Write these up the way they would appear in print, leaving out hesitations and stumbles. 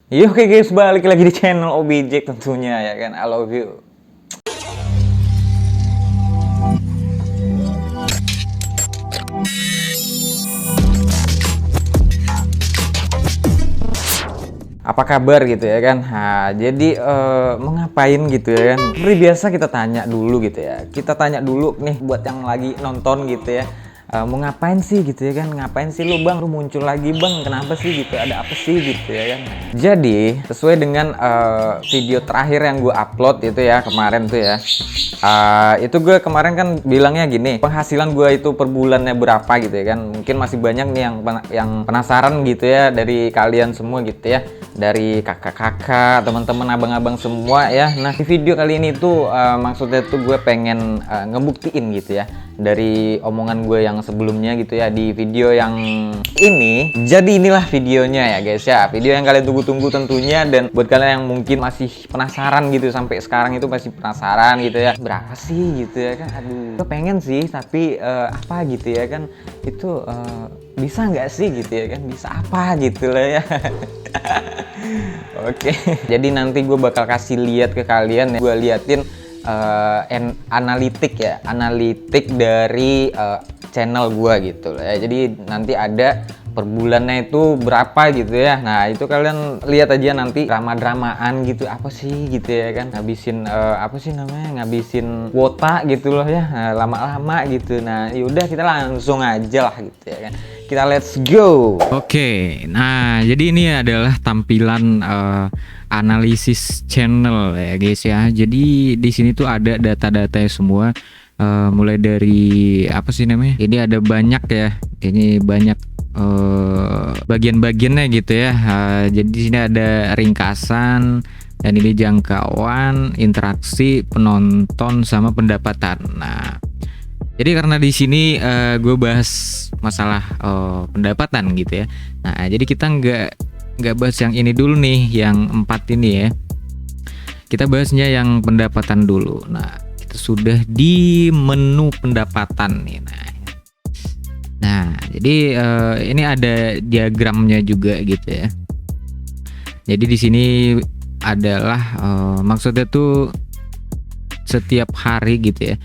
Yo, oke guys, balik lagi di channel OBJ tentunya ya kan. I love you. Apa kabar gitu ya kan? Nah, jadi mau ngapain gitu ya kan? Seperti biasa kita tanya dulu gitu ya. Kita tanya dulu nih buat yang lagi nonton gitu ya. Mau ngapain sih gitu ya kan? Ngapain sih lu bang? Lu muncul lagi bang? Kenapa sih gitu? Ada apa sih gitu ya kan? Jadi sesuai dengan video terakhir yang gue upload itu ya kemarin tuh ya. Itu gue kemarin kan bilangnya gini, penghasilan gue itu per bulannya berapa gitu ya kan? Mungkin masih banyak nih yang penasaran gitu ya dari kalian semua gitu ya. Dari kakak-kakak, teman-teman, abang-abang semua ya. Nah di video kali ini tuh maksudnya tuh gue pengen ngebuktiin gitu ya dari omongan gue yang sebelumnya gitu ya di video yang ini. Jadi inilah videonya ya guys ya, video yang kalian tunggu-tunggu tentunya. Dan buat kalian yang mungkin masih penasaran gitu sampai sekarang itu masih penasaran gitu ya, berapa sih gitu ya kan? Aduh, gue pengen sih tapi apa gitu ya kan, itu bisa nggak sih gitu ya kan, bisa apa gitu lah ya. Oke, jadi nanti gue bakal kasih lihat ke kalian ya. Gue liatin analitik ya, analitik dari channel gue gitu ya. Jadi nanti ada per bulannya itu berapa gitu ya. Nah itu kalian lihat aja nanti, drama-dramaan gitu apa sih gitu ya kan, ngabisin apa sih namanya, ngabisin kuota gitu loh ya, lama-lama gitu. Nah yaudah kita langsung aja lah gitu ya kan, kita let's go. Oke, nah jadi ini adalah tampilan analisis channel ya guys ya. Jadi di sini tuh ada data-datanya semua, mulai dari apa sih namanya? Ini ada banyak ya. Ini banyak bagian-bagiannya gitu ya. Jadi di sini ada ringkasan, dan ini jangkauan, interaksi, penonton, sama pendapatan. Nah, jadi karena di sini gue bahas masalah pendapatan gitu ya. Nah, jadi kita nggak bahas yang ini dulu nih, yang 4 ini ya. Kita bahasnya yang pendapatan dulu. Nah, kita sudah di menu pendapatan nih. Nah, jadi ini ada diagramnya juga gitu ya. Jadi di sini adalah maksudnya tuh setiap hari gitu ya.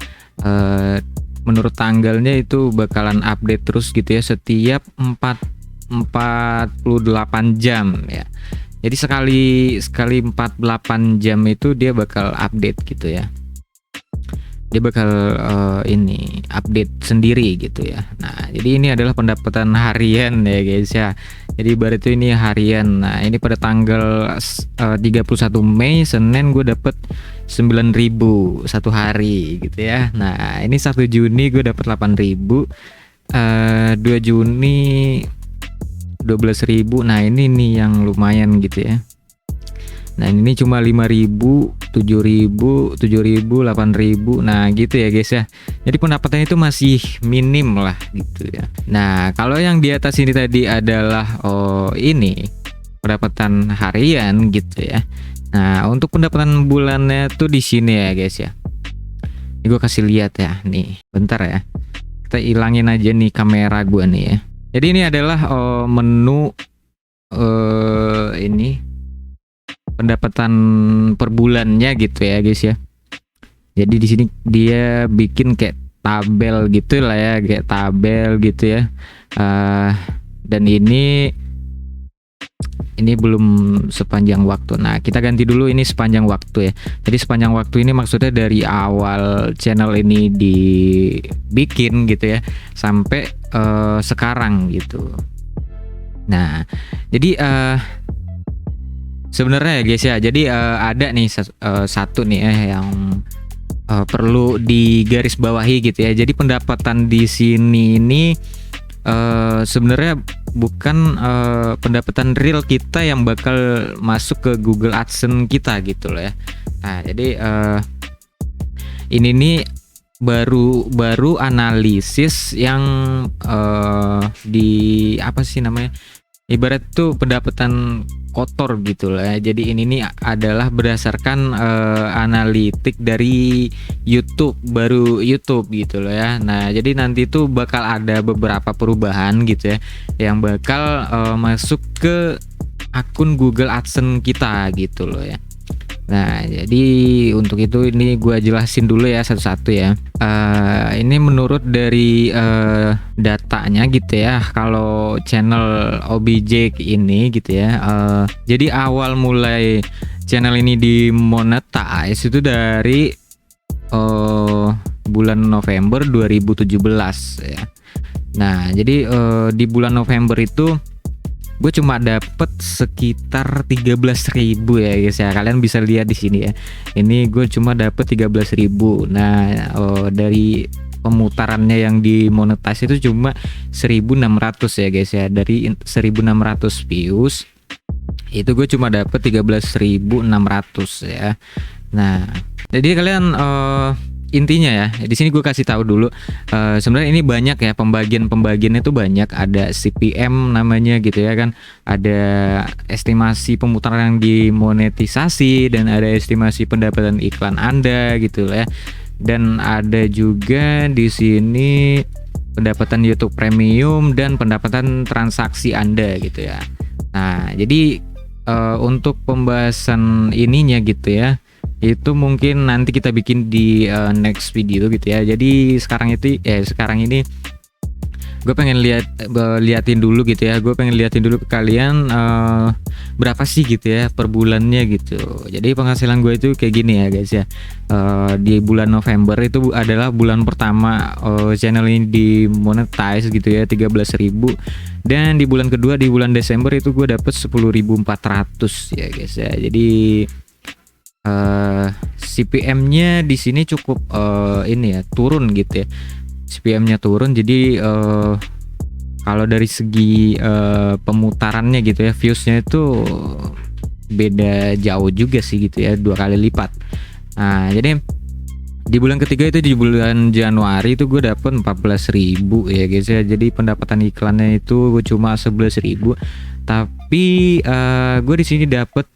Menurut tanggalnya itu bakalan update terus gitu ya, setiap 48 jam ya. Jadi sekali 48 jam itu dia bakal update gitu ya. Dia bakal ini update sendiri gitu ya. Nah, jadi ini adalah pendapatan harian ya guys ya. Jadi ibarat itu ini harian. Nah, ini pada tanggal 31 Mei Senin gue dapet 9.000 satu hari gitu ya. Nah, ini 1 Juni gue dapet 8.000, 2 Juni 12.000. Nah, ini nih yang lumayan gitu ya. Nah, ini cuma 5.000, 7.000, 7.000, 8.000. Nah, gitu ya guys ya. Jadi pendapatannya itu masih minim lah gitu ya. Nah, kalau yang di atas ini tadi adalah ini pendapatan harian gitu ya. Nah, untuk pendapatan bulannya tuh di sini ya guys ya. Ini gue kasih lihat ya nih. Bentar ya. Kita ilangin aja nih kamera gue nih ya. Jadi ini adalah menu ini pendapatan per bulannya gitu ya guys ya. Jadi di sini dia bikin kayak tabel gitu lah ya, kayak tabel gitu ya. Dan ini belum sepanjang waktu. Nah, kita ganti dulu ini sepanjang waktu ya. Jadi sepanjang waktu ini maksudnya dari awal channel ini dibikin gitu ya sampai sekarang gitu. Nah, jadi sebenarnya ya guys ya, jadi ada nih satu nih yang perlu digarisbawahi gitu ya. Jadi pendapatan di sini ini sebenarnya bukan pendapatan real kita yang bakal masuk ke Google AdSense kita gitu loh ya. Nah, jadi ini nih baru analisis yang di apa sih namanya? Ibarat tuh pendapatan kotor gitu lah ya. Jadi ini nih adalah berdasarkan analitik dari YouTube, baru YouTube gitu loh ya. Nah, jadi nanti tuh bakal ada beberapa perubahan gitu ya yang bakal masuk ke akun Google AdSense kita gitu loh ya. Nah, jadi untuk itu ini gua jelasin dulu ya satu-satu ya. Ini menurut dari datanya gitu ya. Kalau channel OBJ ini gitu ya. Jadi awal mulai channel ini dimonetize itu dari bulan November 2017 ya. Nah, jadi di bulan November itu gue cuma dapet sekitar 13.000 ya guys ya. Kalian bisa lihat di sini ya. Ini gue cuma dapet 13.000. Nah, dari pemutarannya yang dimonetize itu cuma 1.600 ya guys ya. Dari 1.600 views itu gue cuma dapet 13.600 ya. Nah, jadi kalian intinya ya, di sini gue kasih tahu dulu. Sebenarnya ini banyak ya, pembagiannya tuh banyak. Ada CPM namanya gitu ya kan, ada estimasi pemutaran yang dimonetisasi, dan ada estimasi pendapatan iklan Anda gitu ya. Dan ada juga di sini pendapatan YouTube Premium dan pendapatan transaksi Anda gitu ya. Nah, jadi untuk pembahasan ininya gitu ya, itu mungkin nanti kita bikin di next video gitu ya. Jadi sekarang ini gue pengen liatin dulu gitu ya. Gue pengen liatin dulu ke kalian berapa sih gitu ya per bulannya gitu. Jadi penghasilan gue itu kayak gini ya guys ya. Di bulan November itu adalah bulan pertama channel ini dimonetize gitu ya, 13.000. Dan di bulan kedua, di bulan Desember itu gue dapet 10.400 ya guys ya. Jadi CPM-nya di sini cukup ini ya, turun gitu ya. CPM-nya turun, jadi kalau dari segi pemutarannya gitu ya, views-nya itu beda jauh juga sih gitu ya, 2 kali lipat. Nah, jadi di bulan ketiga itu, di bulan Januari itu gue dapet 14.000 ya guys ya. Jadi pendapatan iklannya itu cuma 11.000, tapi gue di sini dapet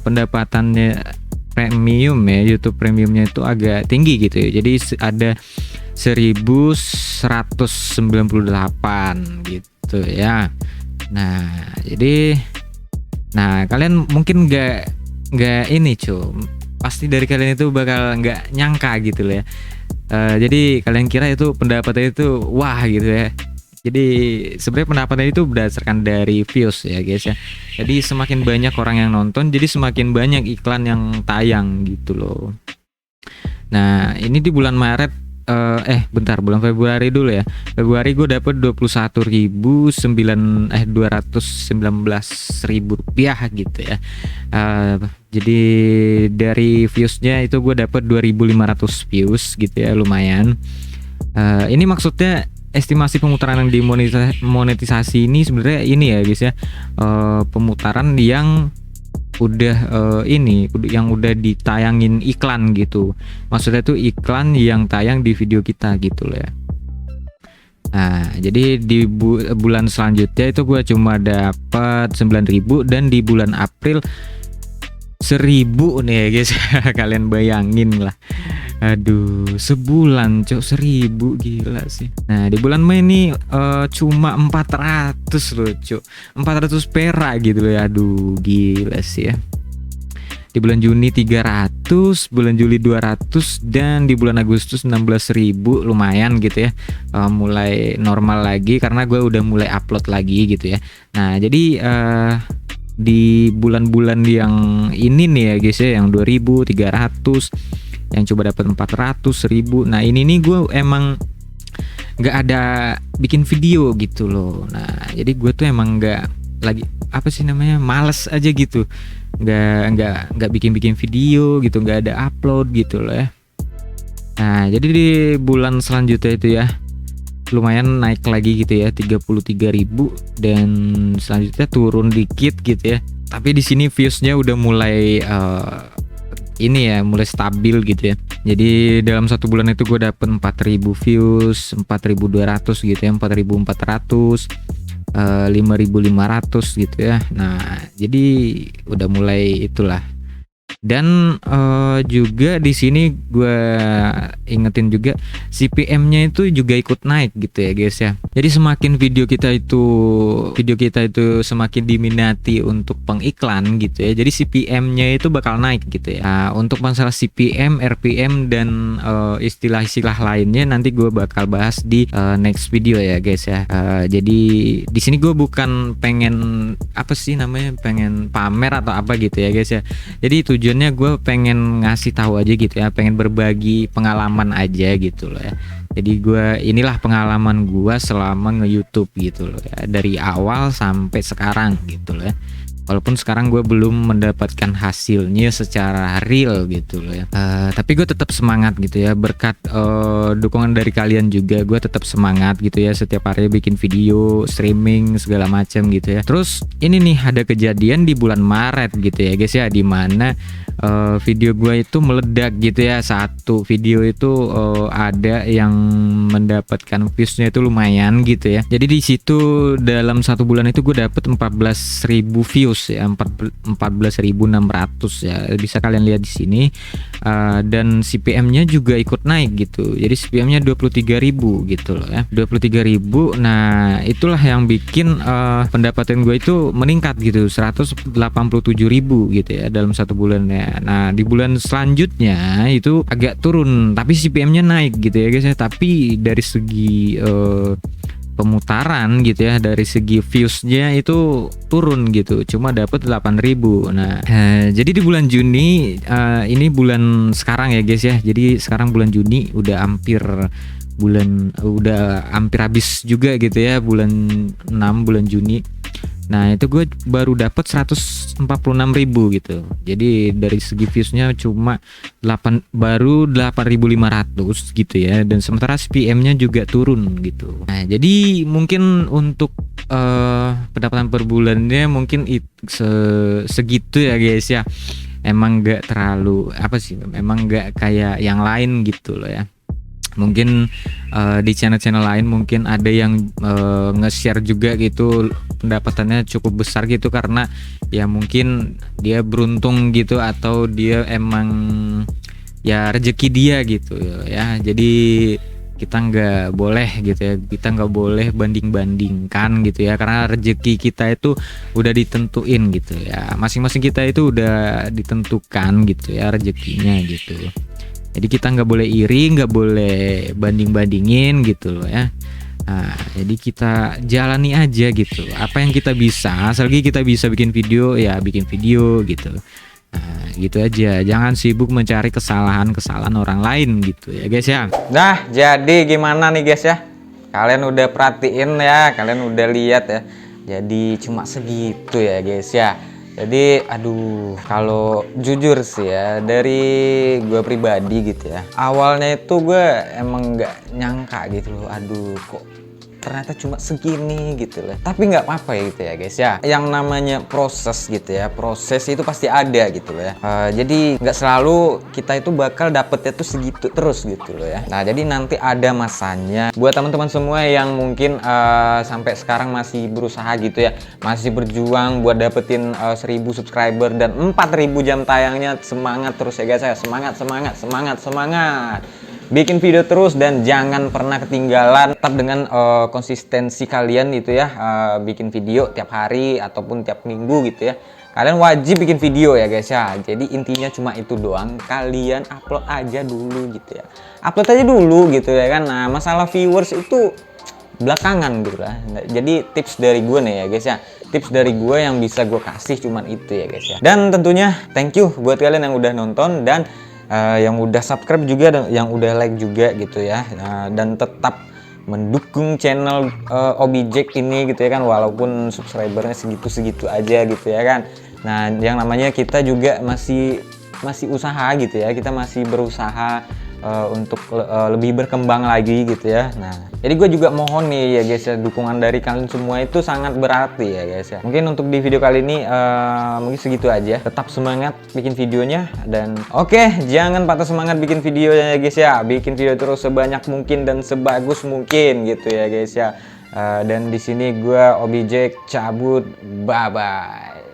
pendapatannya premium ya, YouTube Premiumnya itu agak tinggi gitu ya. Jadi ada 1.198 gitu ya. Nah, jadi kalian mungkin nggak ini pasti dari kalian itu bakal nggak nyangka gitu loh ya. Jadi kalian kira itu pendapatannya itu wah gitu ya. Jadi sebenarnya pendapatannya itu berdasarkan dari views ya guys ya. Jadi semakin banyak orang yang nonton, jadi semakin banyak iklan yang tayang gitu loh. Nah, ini di bulan Maret, bulan Februari dulu ya. Februari gue dapet 219.000 rupiah gitu ya. Jadi dari viewsnya itu gue dapet 2.500 views gitu ya, lumayan. Ini maksudnya estimasi pemutaran yang dimonetisasi ini sebenarnya ini ya guys ya, pemutaran yang udah ditayangin iklan gitu. Maksudnya tuh iklan yang tayang di video kita gitu loh ya. Nah, jadi di bulan selanjutnya itu gue cuma dapat 9.000, dan di bulan April 1.000 nih ya guys. Kalian bayangin lah. Aduh, sebulan 1.000, gila sih. Nah, di bulan Mei ini cuma 400 loh 400 perak gitu loh ya. Aduh, gila sih ya. Di bulan Juni 300, bulan Juli 200, dan di bulan Agustus 16.000, lumayan gitu ya. Mulai normal lagi karena gue udah mulai upload lagi gitu ya. Nah, jadi di bulan-bulan yang ini nih ya guys ya, yang 2.000, 300, yang coba dapat 400, 1.000. Nah, ini nih gue emang nggak ada bikin video gitu loh. Nah, jadi gue tuh emang nggak lagi males aja gitu, nggak bikin video gitu, nggak ada upload gitu loh ya. Nah, jadi di bulan selanjutnya itu ya lumayan naik lagi gitu ya, 33.000, dan selanjutnya turun dikit gitu ya. Tapi di sini viewsnya udah mulai mulai stabil gitu ya. Jadi dalam satu bulan itu gue dapet 4.000 views, 4.200 gitu ya, 4.400, 5.500 gitu ya. Nah, jadi udah mulai itulah. Dan juga di sini gue ingetin juga CPM-nya itu juga ikut naik gitu ya guys ya. Jadi semakin video kita itu semakin diminati untuk pengiklan gitu ya. Jadi CPM-nya itu bakal naik gitu ya. Nah, untuk masalah CPM, RPM dan istilah-istilah lainnya nanti gue bakal bahas di next video ya guys ya. Jadi di sini gue bukan pengen pengen pamer atau apa gitu ya guys ya. Jadi tujuannya gue pengen ngasih tahu aja gitu ya, pengen berbagi pengalaman aja gitu loh ya. Jadi inilah pengalaman gue selama nge-YouTube gitu loh ya, dari awal sampai sekarang gitu loh ya. Walaupun sekarang gue belum mendapatkan hasilnya secara real gitu loh ya. Tapi gue tetap semangat gitu ya, berkat dukungan dari kalian juga gue tetap semangat gitu ya, setiap hari bikin video, streaming segala macam gitu ya. Terus ini nih ada kejadian di bulan Maret gitu ya guys ya, dimana video gue itu meledak gitu ya. Satu video itu ada yang mendapatkan viewsnya itu lumayan gitu ya. Jadi di situ dalam 1 bulan itu gue dapet 14.000 views ya, 14.600 ya, bisa kalian lihat di sini. Dan CPM-nya juga ikut naik gitu. Jadi CPM-nya 23.000 gitu loh ya, 23.000. Nah itulah yang bikin pendapatan gue itu meningkat gitu, 187.000 gitu ya dalam 1 bulan ya. Nah di bulan selanjutnya itu agak turun, tapi CPM-nya naik gitu ya guys ya. Tapi dari segi pemutaran gitu ya, dari segi viewsnya itu turun gitu, cuma dapat 8.000. Nah jadi di bulan Juni, ini bulan sekarang ya guys ya. Jadi sekarang bulan Juni udah hampir habis juga gitu ya, bulan 6 bulan Juni. Nah itu gue baru dapat 146.000 gitu. Jadi dari segi viewsnya cuma baru 8.500 gitu ya. Dan sementara CPM-nya juga turun gitu. Nah jadi mungkin untuk pendapatan per bulannya mungkin segitu ya guys ya. Emang gak terlalu emang gak kayak yang lain gitu loh ya. Mungkin di channel-channel lain mungkin ada yang nge-share juga gitu, pendapatannya cukup besar gitu, karena ya mungkin dia beruntung gitu, atau dia emang ya rezeki dia gitu ya. Jadi kita nggak boleh gitu ya, kita nggak boleh banding-bandingkan gitu ya, karena rezeki kita itu udah ditentuin gitu ya, masing-masing kita itu udah ditentukan gitu ya rezekinya gitu. Jadi kita nggak boleh iri, nggak boleh banding-bandingin gitu loh ya. Nah, jadi kita jalani aja gitu. Apa yang kita bisa, selagi kita bisa bikin video ya bikin video gitu. Nah, gitu aja. Jangan sibuk mencari kesalahan-kesalahan orang lain gitu ya guys ya. Nah, jadi gimana nih guys ya? Kalian udah perhatiin ya, kalian udah lihat ya. Jadi cuma segitu ya guys ya. Jadi aduh, kalau jujur sih ya, dari gue pribadi gitu ya, awalnya itu gue emang nggak nyangka gitu loh. Aduh, kok ternyata cuma segini gitu loh. Tapi nggak apa-apa ya gitu ya guys ya. Yang namanya proses gitu ya, proses itu pasti ada gitu loh ya. Jadi nggak selalu kita itu bakal dapetnya tuh segitu terus gitu loh ya. Nah jadi nanti ada masanya. Buat teman-teman semua yang mungkin sampai sekarang masih berusaha gitu ya, masih berjuang buat dapetin 1.000 subscriber dan 4.000 jam tayangnya, semangat terus ya guys ya. Semangat, semangat, semangat, semangat. Bikin video terus dan jangan pernah ketinggalan, tetap dengan konsistensi kalian gitu ya, bikin video tiap hari ataupun tiap minggu gitu ya. Kalian wajib bikin video ya guys ya. Jadi intinya cuma itu doang, kalian upload aja dulu gitu ya. Upload aja dulu gitu ya kan. Nah masalah viewers itu belakangan gitu lah. Jadi tips dari gue nih ya guys ya, tips dari gue yang bisa gue kasih cuman itu ya guys ya. Dan tentunya thank you buat kalian yang udah nonton dan yang udah subscribe juga dan yang udah like juga gitu ya, dan tetap mendukung channel Objek ini gitu ya kan, walaupun subscribernya segitu-segitu aja gitu ya kan. Nah yang namanya kita juga masih usaha gitu ya, kita masih berusaha untuk lebih berkembang lagi gitu ya. Nah jadi gue juga mohon nih ya guys ya, dukungan dari kalian semua itu sangat berarti ya guys ya. Mungkin untuk di video kali ini mungkin segitu aja. Tetap semangat bikin videonya dan oke, jangan patah semangat bikin videonya ya guys ya. Bikin video terus sebanyak mungkin dan sebagus mungkin gitu ya guys ya. Dan di sini gue Objek cabut, bye bye.